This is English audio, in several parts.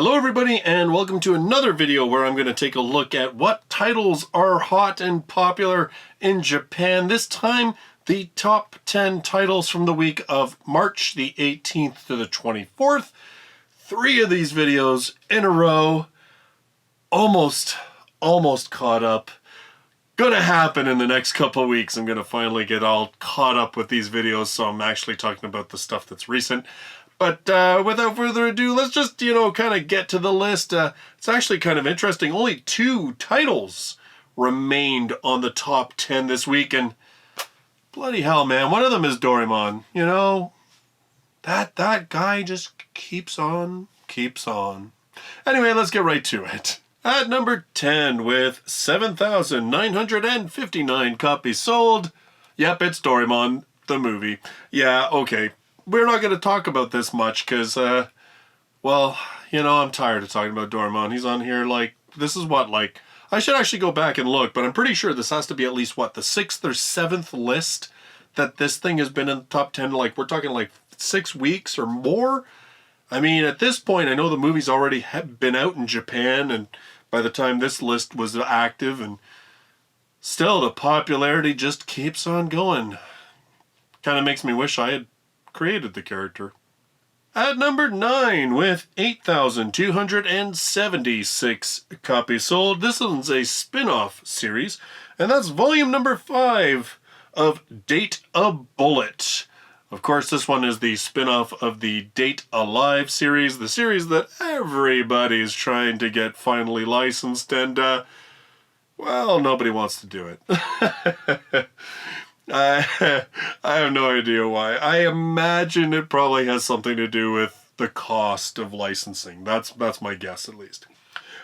Hello everybody and welcome to another video where I'm going to take a look at what titles are hot and popular in Japan. This time the top 10 titles from the week of March the 18th to the 24th. 3 of these videos in a row. Almost caught up. Gonna happen in the next couple of weeks. I'm gonna finally get all caught up with these videos, so I'm actually talking about the stuff that's recent. But without further ado, let's just, kind of get to the list. It's actually kind of interesting. Only 2 titles remained on the top 10 this week, and bloody hell, man, one of them is Doraemon. That guy just keeps on. Anyway, let's get right to it. At number 10 with 7,959 copies sold. Yep, it's Doraemon, the movie. Yeah, okay. We're not going to talk about this much because, well, I'm tired of talking about Doraemon. He's on here this is what, I should actually go back and look, but I'm pretty sure this has to be at least, what, the 6th or 7th list that this thing has been in the top 10. We're talking 6 weeks or more. I mean, at this point, I know the movie's already been out in Japan, and by the time this list was active, and still the popularity just keeps on going. Kind of makes me wish I had created the character. At number 9 with 8,276 copies sold. This one's a spin-off series, and that's volume number 5 of Date a Bullet. Of course, this one is the spin-off of the Date Alive series, the series that everybody's trying to get finally licensed, and, well, nobody wants to do it. I have no idea why. I imagine it probably has something to do with the cost of licensing. That's my guess, at least.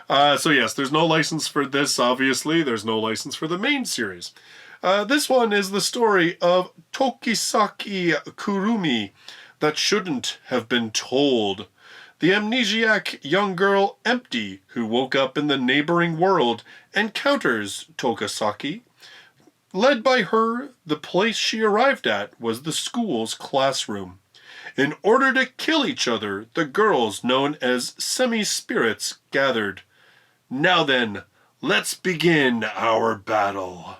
So yes, there's no license for this, obviously. There's no license for the main series. This one is the story of Tokisaki Kurumi that shouldn't have been told. The amnesiac young girl Empty, who woke up in the neighboring world, encounters Tokisaki. Led by her, the place she arrived at was the school's classroom. In order to kill each other, the girls known as semi-spirits gathered. Now then, let's begin our battle.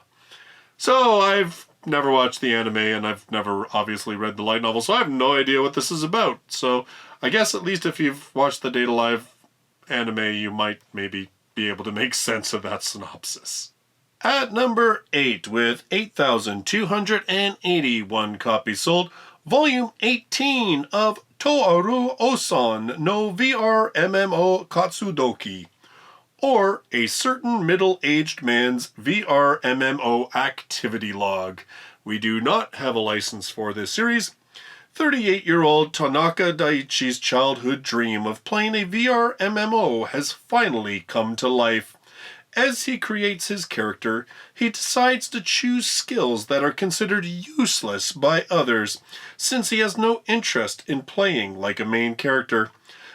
So, I've never watched the anime, and I've never obviously read the light novel, so I have no idea what this is about. So, I guess at least if you've watched the Date Alive anime, you might maybe be able to make sense of that synopsis. At number 8 with 8,281 copies sold, volume 18 of To aru Ossan no VRMMO Katsudouki, or A Certain Middle-Aged Man's VRMMO Activity Log. We do not have a license for this series. 38-year-old Tanaka Daiichi's childhood dream of playing a VRMMO has finally come to life. As he creates his character, he decides to choose skills that are considered useless by others, since he has no interest in playing like a main character.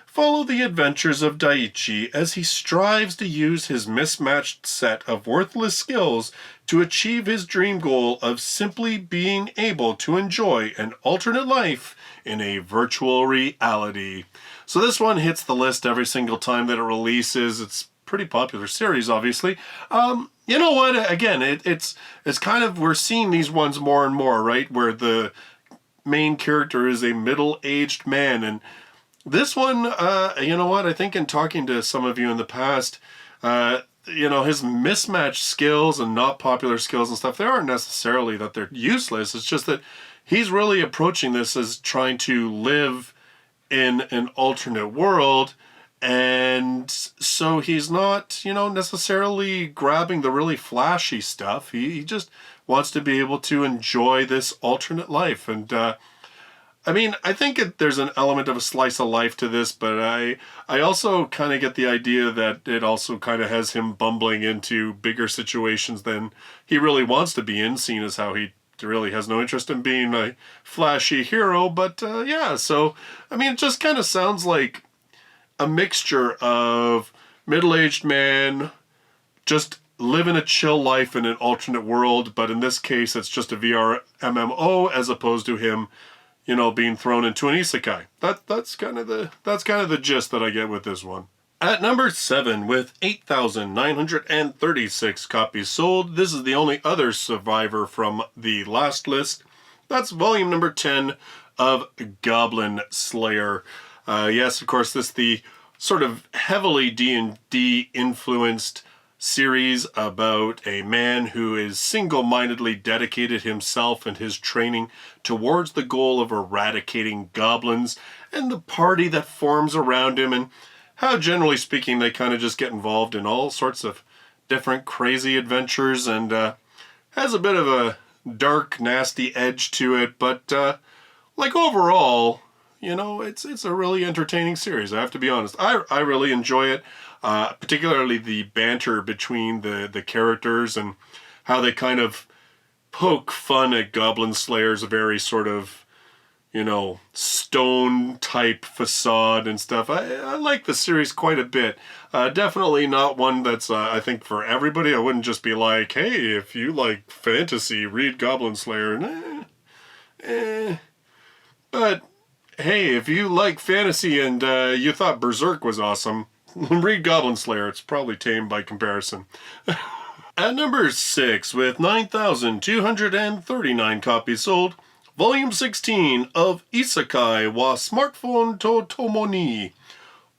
Follow the adventures of Daiichi as he strives to use his mismatched set of worthless skills to achieve his dream goal of simply being able to enjoy an alternate life in a virtual reality. So this one hits the list every single time that it releases. It's pretty popular series, obviously. You know what? Again, it's kind of, we're seeing these ones more and more, right? Where the main character is a middle-aged man, and this one, you know what? I think in talking to some of you in the past, his mismatched skills and not popular skills and stuff, they aren't necessarily that they're useless. It's just that he's really approaching this as trying to live in an alternate world. And so he's not, necessarily grabbing the really flashy stuff. He just wants to be able to enjoy this alternate life. And, I think there's an element of a slice of life to this, but I also kind of get the idea that it also kind of has him bumbling into bigger situations than he really wants to be in, seeing as how he really has no interest in being a flashy hero. But, yeah, so, it just kind of sounds like a mixture of middle-aged man just living a chill life in an alternate world, but in this case it's just a VR MMO as opposed to him, being thrown into an isekai. That's kind of the gist that I get with this one. At number 7, with 8,936 copies sold, this is the only other survivor from the last list. That's volume number 10 of Goblin Slayer. Yes, of course, this is the sort of heavily D&D influenced series about a man who is single-mindedly dedicated himself and his training towards the goal of eradicating goblins, and the party that forms around him, and how, generally speaking, they kind of just get involved in all sorts of different crazy adventures, and has a bit of a dark, nasty edge to it, but like overall, you know, it's a really entertaining series. I have to be honest. I really enjoy it, particularly the banter between the characters and how they kind of poke fun at Goblin Slayer's very sort of, you know, stone type facade and stuff. I like the series quite a bit. Definitely not one that's, I think, for everybody. I wouldn't just be like, hey, if you like fantasy, read Goblin Slayer. But hey, if you like fantasy and you thought Berserk was awesome, read Goblin Slayer. It's probably tame by comparison. At number 6, with 9,239 copies sold, Volume 16 of Isekai wa smartphone phone to Tomoni,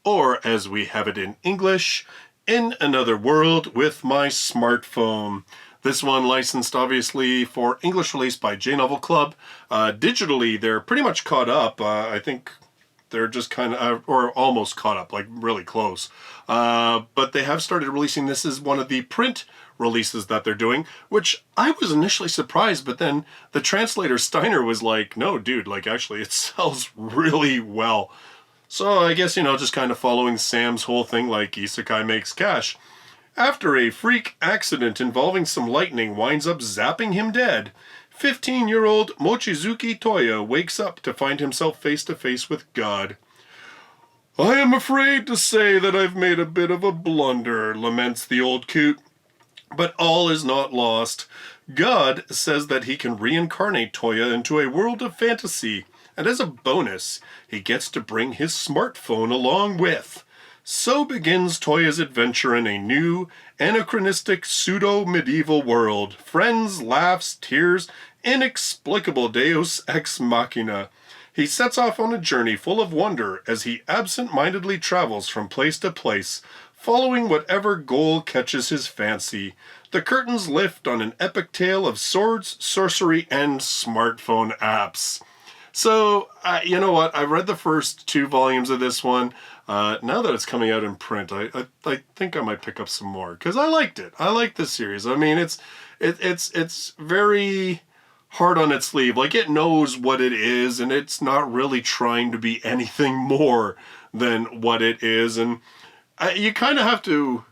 or as we have it in English, In Another World with My Smartphone. This one licensed, obviously, for English release by J-Novel Club. Digitally, they're pretty much caught up. I think they're just kind of, or almost caught up, like really close. But they have started releasing this as one of the print releases that they're doing, which I was initially surprised, but then the translator Steiner was like, no, dude, like actually it sells really well. So I guess, you know, just kind of following Sam's whole thing, like Isekai makes cash. After a freak accident involving some lightning winds up zapping him dead, 15-year-old Mochizuki Toya wakes up to find himself face to face with God. I am afraid to say that I've made a bit of a blunder, laments the old coot. But all is not lost. God says that he can reincarnate Toya into a world of fantasy, and as a bonus, he gets to bring his smartphone along with. So begins Toya's adventure in a new, anachronistic, pseudo-medieval world. Friends, laughs, tears, inexplicable deus ex machina. He sets off on a journey full of wonder as he absent-mindedly travels from place to place, following whatever goal catches his fancy. The curtains lift on an epic tale of swords, sorcery, and smartphone apps. So, you know what? I read the first 2 volumes of this one. Now that it's coming out in print, I think I might pick up some more because I liked it. I like this series. I mean, it's very hard on its sleeve. Like, it knows what it is, and it's not really trying to be anything more than what it is. And you kind of have to,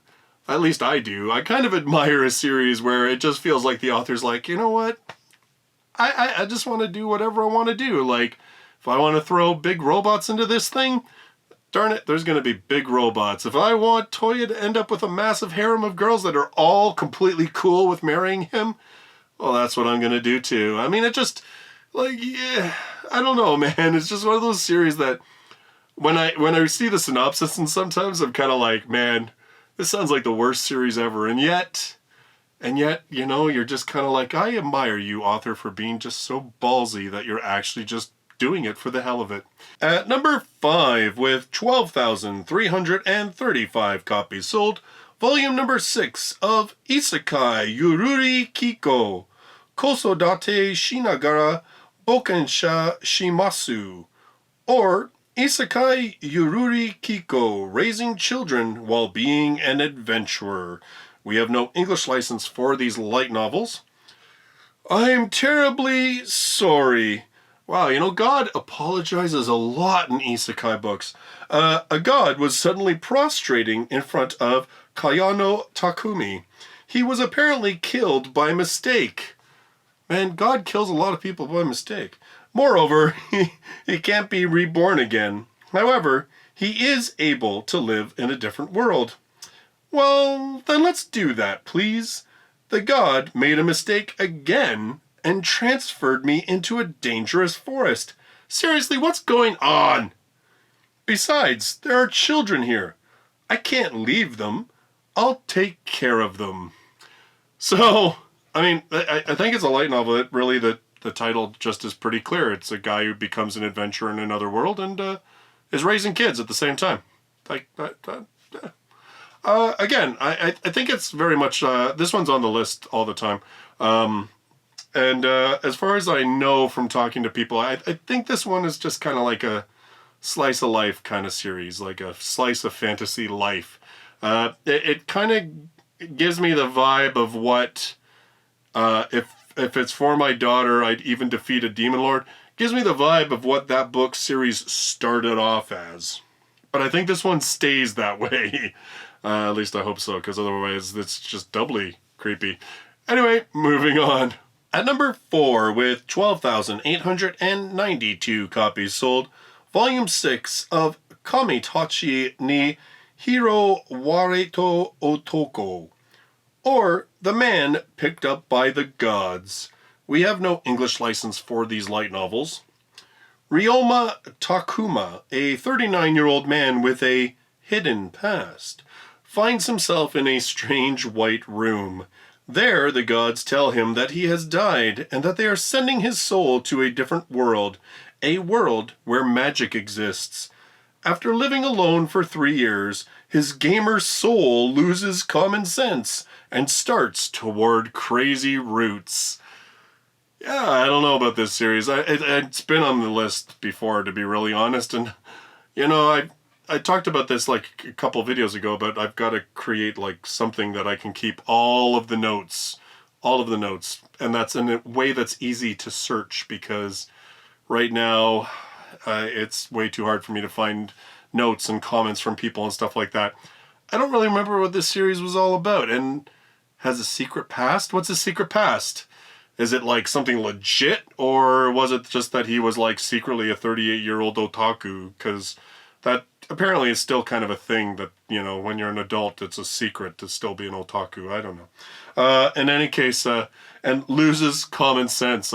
at least I do, I kind of admire a series where it just feels like the author's like, you know what? I just want to do whatever I want to do. Like, if I want to throw big robots into this thing, darn it, there's going to be big robots. If I want Toya to end up with a massive harem of girls that are all completely cool with marrying him, well, that's what I'm going to do too. I mean, it just, like, yeah, I don't know, man. It's just one of those series that when I see the synopsis, and sometimes I'm kind of like, man, this sounds like the worst series ever. And yet, you know, you're just kind of like, I admire you, author, for being just so ballsy that you're actually just doing it for the hell of it. At number 5, with 12,335 copies sold, volume number 6 of Isekai Yururi Kiko, Kosodate shinagara Boukensha shimasu, or Isekai Yururi Kiko, Raising Children While Being an Adventurer. We have no English license for these light novels. I'm terribly sorry. Wow, you know, God apologizes a lot in isekai books. A god was suddenly prostrating in front of Kayano Takumi. He was apparently killed by mistake. Man, God kills a lot of people by mistake. Moreover, he can't be reborn again. However, he is able to live in a different world. Well, then let's do that, please. The god made a mistake again and transferred me into a dangerous forest. Seriously, what's going on? Besides, there are children here. I can't leave them. I'll take care of them. So, I mean, I think it's a light novel. It really, the title just is pretty clear. It's a guy who becomes an adventurer in another world and is raising kids at the same time. Like, again, I think it's very much, this one's on the list all the time. And as far as I know from talking to people, I think this one is just kind of like a slice of life kind of series, like a slice of fantasy life. It kind of gives me the vibe of what, if it's for my daughter, I'd even defeat a demon lord. Gives me the vibe of what that book series started off as. But I think this one stays that way. At least I hope so, because otherwise it's just doubly creepy. Anyway, moving on. At number 4, with 12,892 copies sold, Volume 6 of Kamitachi ni Hiro Wareto Otoko, or The Man Picked Up by the Gods. We have no English license for these light novels. Ryoma Takuma, a 39-year-old man with a hidden past, finds himself in a strange white room. There, the gods tell him that he has died and that they are sending his soul to a different world, a world where magic exists. After living alone for 3 years, his gamer soul loses common sense and starts toward crazy roots. Yeah, I don't know about this series. It's been on the list before, to be really honest, and, you know, I talked about this like a couple videos ago, but I've got to create like something that I can keep all of the notes, and that's in a way that's easy to search, because right now it's way too hard for me to find notes and comments from people and stuff like that. I don't really remember what this series was all about, and has a secret past? What's his secret past? Is it like something legit, or was it just that he was like secretly a 38-year-old otaku? Because that apparently is still kind of a thing that, you know, when you're an adult, it's a secret to still be an otaku. I don't know. In any case, and loses common sense.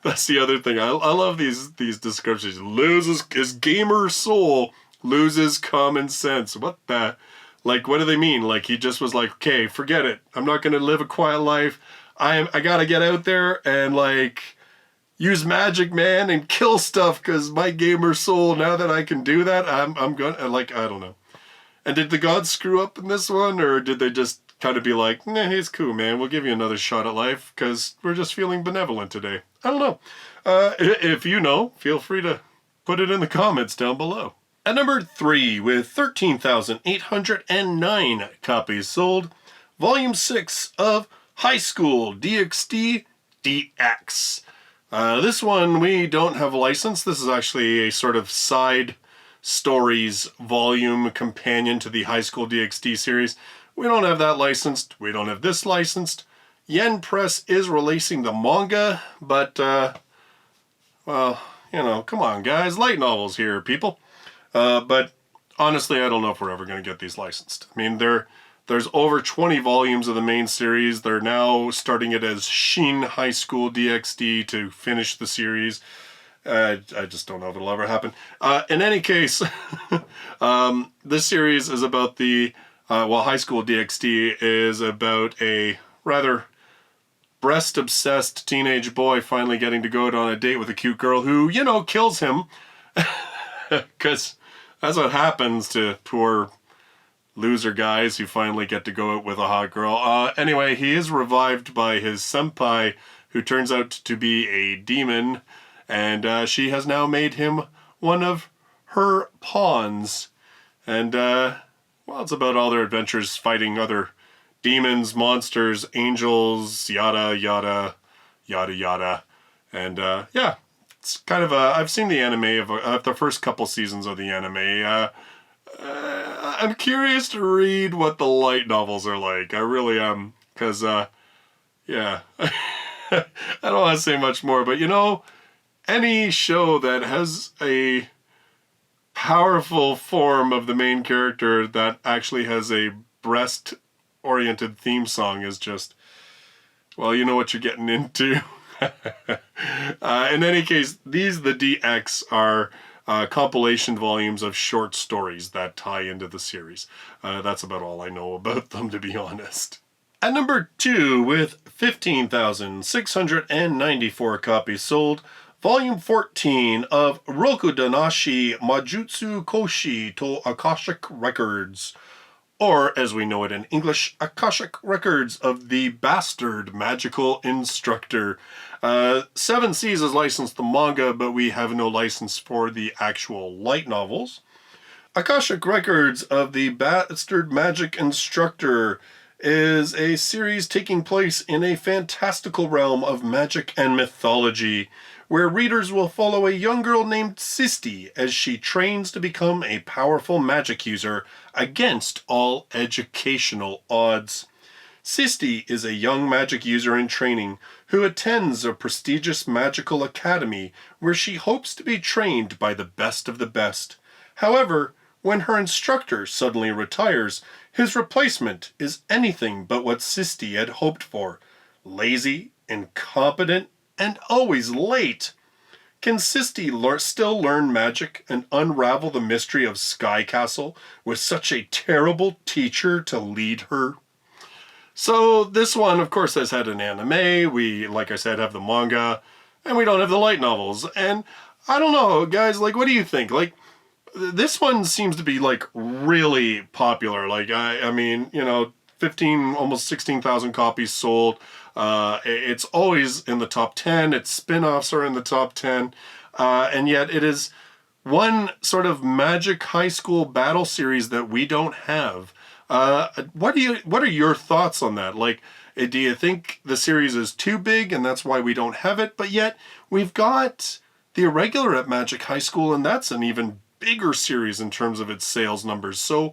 That's the other thing. I love these descriptions. Loses his gamer soul, loses common sense. What the? Like, what do they mean? Like, he just was like, okay, forget it. I'm not going to live a quiet life. I got to get out there and, like, use magic, man, and kill stuff, because my gamer soul, now that I can do that, I'm gonna, like, I don't know. And did the gods screw up in this one, or did they just kind of be like, nah, he's cool, man, we'll give you another shot at life, because we're just feeling benevolent today? I don't know. If you know, feel free to put it in the comments down below. At number 3, with 13,809 copies sold, Volume 6 of High School DxD DX. This one we don't have a license. This is actually a sort of side stories volume companion to the High School DxD series. We don't have that licensed. We don't have this licensed. Yen Press is releasing the manga, but, well, you know, come on, guys. Light novels here, people. But honestly, I don't know if we're ever going to get these licensed. I mean, there's over 20 volumes of the main series. They're now starting it as Shin High School DxD to finish the series. I just don't know if it'll ever happen. In any case, this series is about the, High School DxD is about a rather breast-obsessed teenage boy finally getting to go out on a date with a cute girl who, you know, kills him. Because that's what happens to poor loser guys who finally get to go out with a hot girl. Anyway, he is revived by his senpai, who turns out to be a demon, and she has now made him one of her pawns. And, well, it's about all their adventures fighting other demons, monsters, angels, yada, yada, yada, yada. And, yeah, it's kind of I've seen the anime of the first couple seasons of the anime. I'm curious to read what the light novels are like. I really am, because, yeah, I don't want to say much more, but, you know, any show that has a powerful form of the main character that actually has a breast-oriented theme song is just, well, you know what you're getting into. In any case, the DX are compilation volumes of short stories that tie into the series. That's about all I know about them, to be honest. At number 2, with 15,694 copies sold, Volume 14 of Rokudanashi Majutsu Koshi to Akashic Records, or as we know it in English, Akashic Records of the Bastard Magical Instructor. 7 Seas has licensed the manga, but we have no license for the actual light novels. Akashic Records of the Bastard Magic Instructor is a series taking place in a fantastical realm of magic and mythology, where readers will follow a young girl named Sisti as she trains to become a powerful magic user against all educational odds. Sisti is a young magic user in training who attends a prestigious magical academy where she hopes to be trained by the best of the best. However, when her instructor suddenly retires, his replacement is anything but what Sisti had hoped for: lazy, incompetent, and always late. Can Sisti still learn magic and unravel the mystery of Sky Castle with such a terrible teacher to lead her? So this one, of course, has had an anime. We, like I said, have the manga, and we don't have the light novels. And I don't know, guys, like, what do you think? Like, this one seems to be, like, really popular. Like, I mean, 15, almost 16,000 copies sold. It's always in the top 10. Its spin-offs are in the top 10. And yet it is one sort of magic high school battle series that we don't have. What are your thoughts on that? Like, do you think the series is too big and that's why we don't have it? But yet we've got the Irregular at Magic High School, and that's an even bigger series in terms of its sales numbers. So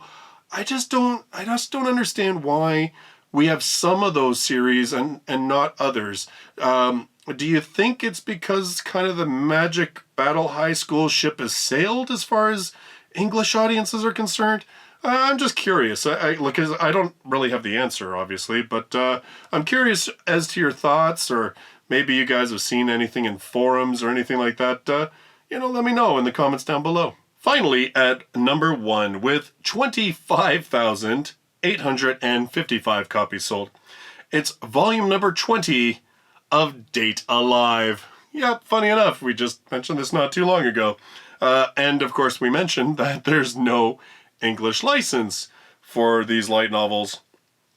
I just don't understand why we have some of those series and not others. Do you think it's because kind of the Magic Battle High School ship has sailed as far as English audiences are concerned? I'm just curious. I don't really have the answer, obviously, but I'm curious as to your thoughts, or maybe you guys have seen anything in forums or anything like that. Let me know in the comments down below. Finally, at number 1, with 25,855 copies sold, it's volume number 20 of Date Alive. Yep, funny enough, we just mentioned this not too long ago. And of course, we mentioned that there's no English license for these light novels.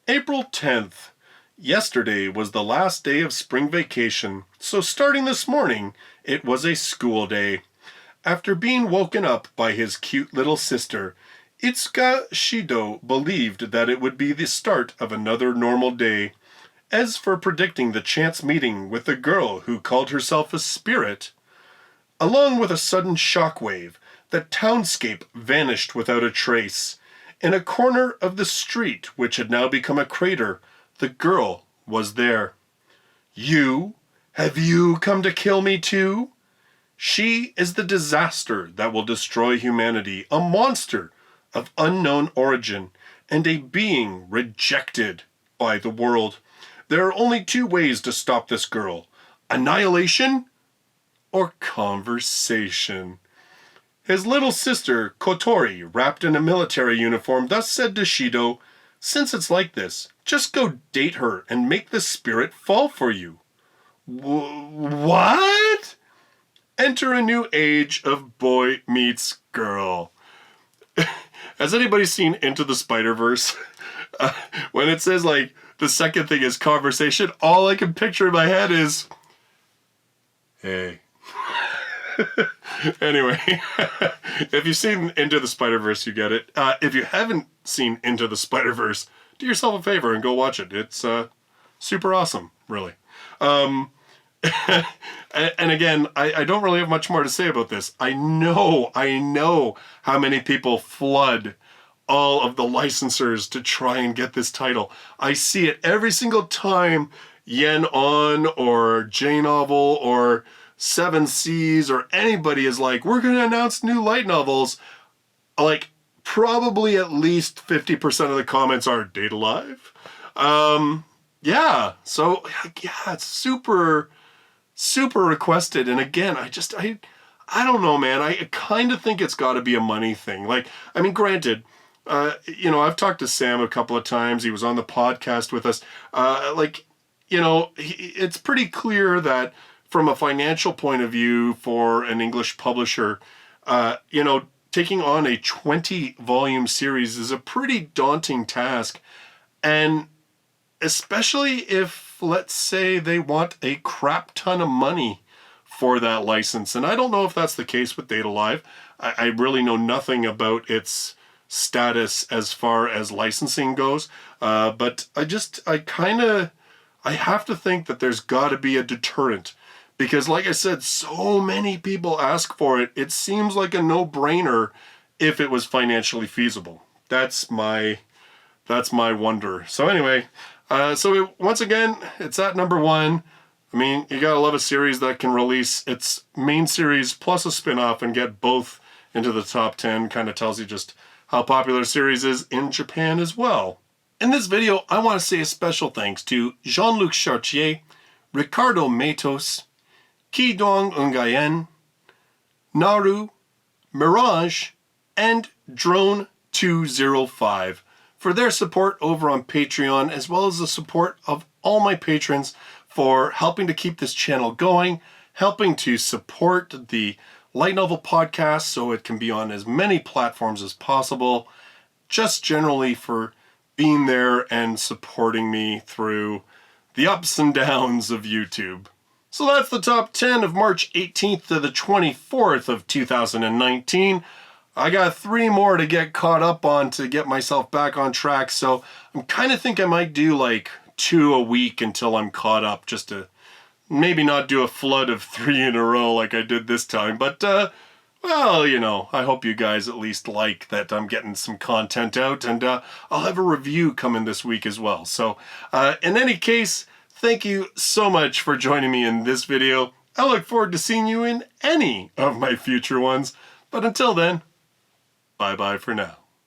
April 10th. Yesterday was the last day of spring vacation, so starting this morning, it was a school day. After being woken up by his cute little sister, Itsuka Shido believed that it would be the start of another normal day. As for predicting the chance meeting with the girl who called herself a spirit, along with a sudden shockwave, the townscape vanished without a trace. In a corner of the street, which had now become a crater, the girl was there. "You? Have you come to kill me too?" She is the disaster that will destroy humanity, a monster of unknown origin, and a being rejected by the world. There are only 2 ways to stop this girl: annihilation or conversation. His little sister, Kotori, wrapped in a military uniform, thus said to Shido, "Since it's like this, just go date her and make the spirit fall for you." What? Enter a new age of boy meets girl. Has anybody seen Into the Spider-Verse? When it says, like, the second thing is conversation, all I can picture in my head is, hey. Anyway, if you've seen Into the Spider-Verse, you get it. If you haven't seen Into the Spider-Verse, do yourself a favor and go watch it. It's super awesome, really. And again, I don't really have much more to say about this. I know how many people flood all of the licensors to try and get this title. I see it every single time Yen On or J-Novel or 7 Seas or anybody is like, we're going to announce new light novels. Like, probably at least 50% of the comments are Date Alive. Yeah, so yeah, it's super requested. And again, I don't know, man. I kind of think it's got to be a money thing. Like, I mean, granted, I've talked to Sam a couple of times. He was on the podcast with us. It's pretty clear that from a financial point of view for an English publisher, taking on a 20-volume series is a pretty daunting task. And especially if, let's say, they want a crap ton of money for that license. And I don't know if that's the case with Date Alive. I really know nothing about its status as far as licensing goes. But I have to think that there's got to be a deterrent. Because like I said, so many people ask for it. It seems like a no-brainer if it was financially feasible. That's my wonder. So anyway, once again, it's at number 1. I mean, you gotta love a series that can release its main series plus a spin-off and get both into the top 10. Kind of tells you just how popular the series is in Japan as well. In this video, I want to say a special thanks to Jean-Luc Chartier, Ricardo Matos, Kidong Ungayen, Naru, Mirage, and Drone205 for their support over on Patreon, as well as the support of all my patrons for helping to keep this channel going, helping to support the light novel podcast so it can be on as many platforms as possible, just generally for being there and supporting me through the ups and downs of YouTube. So that's the top 10 of March 18th to the 24th of 2019. I got 3 more to get caught up on to get myself back on track, so I'm kind of think I might do like 2 a week until I'm caught up, just to maybe not do a flood of 3 in a row like I did this time. But, I hope you guys at least like that I'm getting some content out, and I'll have a review coming this week as well. So, in any case, thank you so much for joining me in this video. I look forward to seeing you in any of my future ones. But until then, bye-bye for now.